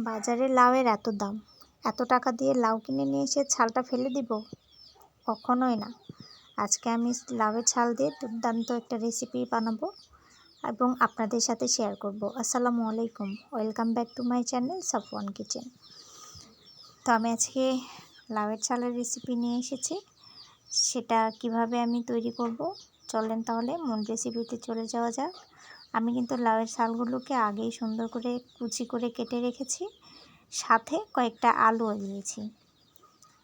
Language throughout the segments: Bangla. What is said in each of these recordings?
বাজারে লাউয়ের এত দাম, এত টাকা দিয়ে লাউ কিনে নিয়ে এসে ছালটা ফেলে দিব? কখনোই না। আজকে আমি লাউয়ের ছাল দিয়ে দুর্দান্ত একটা রেসিপি বানাবো এবং আপনাদের সাথে শেয়ার করব। আসসালামু আলাইকুম, welcome back to my channel Safwan kitchen. তো আমি আজকে লাউয়ের ছালের রেসিপি নিয়ে এসেছি। সেটা কিভাবে আমি তৈরি করব, চলেন তাহলে মূল রেসিপিতে চলে যাওয়া যাক। আমি কিন্তু লাউয়ের ছালগুলোকে আগেই সুন্দর করে কুচি করে কেটে রেখেছি, সাথে কয়েকটা আলুও দিয়েছি।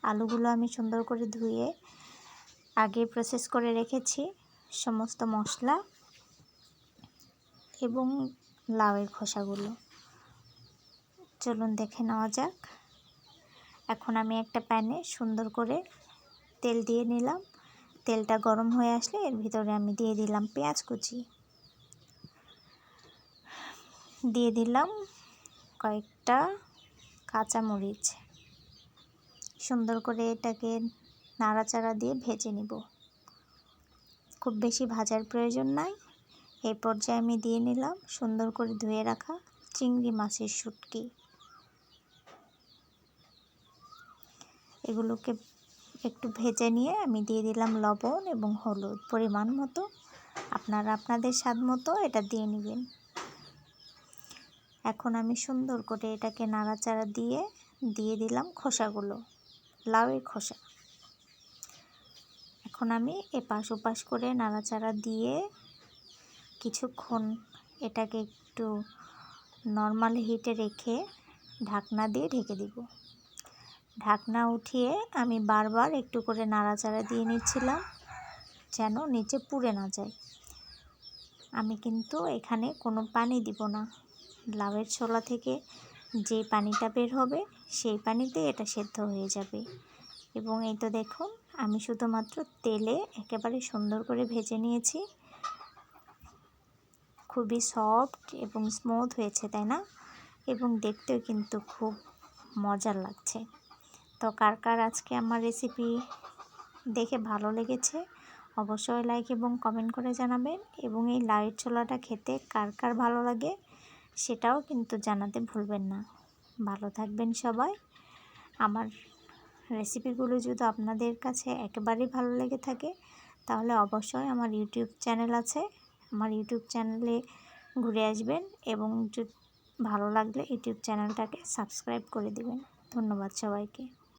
আলুগুলো আমি সুন্দর করে ধুয়ে আগে প্রসেস করে রেখেছি সমস্ত মশলা এবং লাউয়ের খোসাগুলো। চলুন দেখে নেওয়া যাক। এখন আমি একটা প্যানে সুন্দর করে তেল দিয়ে নিলাম। তেলটা গরম হয়ে আসলে এর ভিতরে আমি দিয়ে দিলাম পেঁয়াজ কুচি, দিয়ে দিলাম কয়েকটা কাঁচামরিচ। সুন্দর করে এটাকে নাড়াচাড়া দিয়ে ভেজে নিব। খুব বেশি ভাজার প্রয়োজন নাই। এই পর্যায়ে আমি দিয়ে নিলাম সুন্দর করে ধুয়ে রাখা চিংড়ি মাছের শুটকি। এগুলোকে একটু ভেজে নিয়ে আমি দিয়ে দিলাম লবণ এবং হলুদ পরিমাণ মতো। আপনারা আপনাদের স্বাদ মতো এটা দিয়ে নেবেন। এখন আমি সুন্দর করে এটাকে নাড়াচাড়া দিয়ে দিলাম খোসাগুলো, লাউয়ের খোসা। এখন আমি এপাশ ওপাশ করে নাড়াচাড়া দিয়ে কিছুক্ষণ এটাকে একটু নর্মাল হিটে রেখে ঢাকনা দিয়ে ঢেকে দিব। ঢাকনা উঠিয়ে আমি বারবার একটু করে নাড়াচাড়া দিয়ে নিচ্ছিলাম যেন নিচে পুড়ে না যায়। আমি কিন্তু এখানে কোনো পানি দিব না। লাউয়ের ছোলা থেকে যে পানিটা বের হবে সেই পানিতে এটা সেদ্ধ হয়ে যাবে। এবং এই তো দেখুন, আমি শুধুমাত্র তেলে একেবারে সুন্দর করে ভেজে নিয়েছি। খুবই সফট এবং স্মুথ হয়েছে, তাই না? এবং দেখতেও কিন্তু খুব মজার লাগছে। তো কার কার আজকে আমার রেসিপি দেখে ভালো লেগেছে অবশ্যই লাইক এবং কমেন্ট করে জানাবেন। এবং এই লাউয়ের ছোলাটা খেতে কার কার ভালো লাগে সেটাও কিন্তু জানাতে ভুলবেন না। ভালো থাকবেন সবাই। আমার রেসিপিগুলো যদি আপনাদের কাছে একেবারেই ভালো লেগে থাকে তাহলে অবশ্যই আমার ইউটিউব চ্যানেল আছে, আমার ইউটিউব চ্যানেলে ঘুরে আসবেন এবং ভালো লাগলে ইউটিউব চ্যানেলটাকে সাবস্ক্রাইব করে দিবেন। ধন্যবাদ সবাইকে।